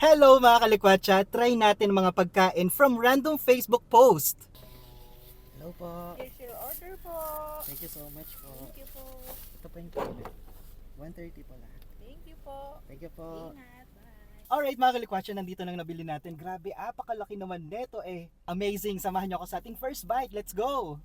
Hello mga kalikwatsa, try natin mga pagkain from random Facebook post. Hello po. Here's your order po. Thank you so much po. Thank you po. Ito po yung payment. 130 po lahat. Thank you po. Thank you po. Ingat. Bye. Alright mga kalikwatsa, nandito nang nabili natin. Grabe, apakalaki naman neto eh. Amazing, samahan niyo ako sa ating first bite. Let's go!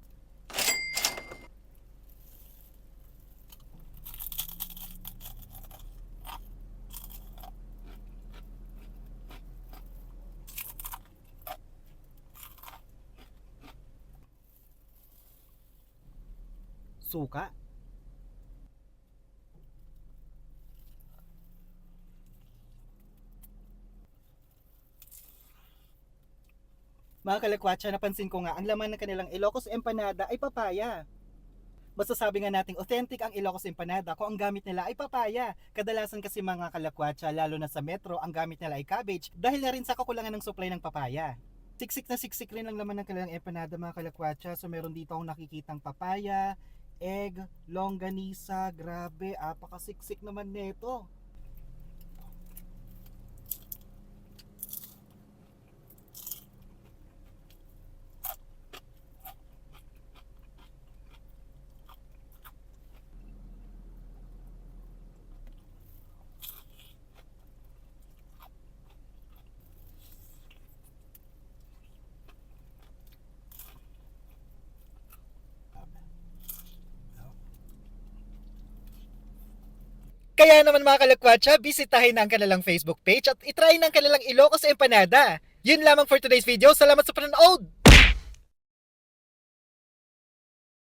Suka. Mga kalikwatsa, napansin ko nga, ang laman ng kanilang Ilocos Empanada ay papaya. Basta sabi nga nating authentic ang Ilocos Empanada kung ang gamit nila ay papaya. Kadalasan kasi mga kalakwatsa, lalo na sa metro, ang gamit nila ay cabbage dahil na rin sa kakulangan ng supply ng papaya. Siksik na siksik rin ang laman ng kanilang empanada mga kalakwatsa. So meron dito akong nakikitang papaya, egg, longganisa, grabe, apakasiksik naman nito. Kaya naman mga kalakwatsa, bisitahin ang kanilang Facebook page at itry ng kanilang Ilocos Empanada. Yun lamang for today's video. Salamat sa panonood!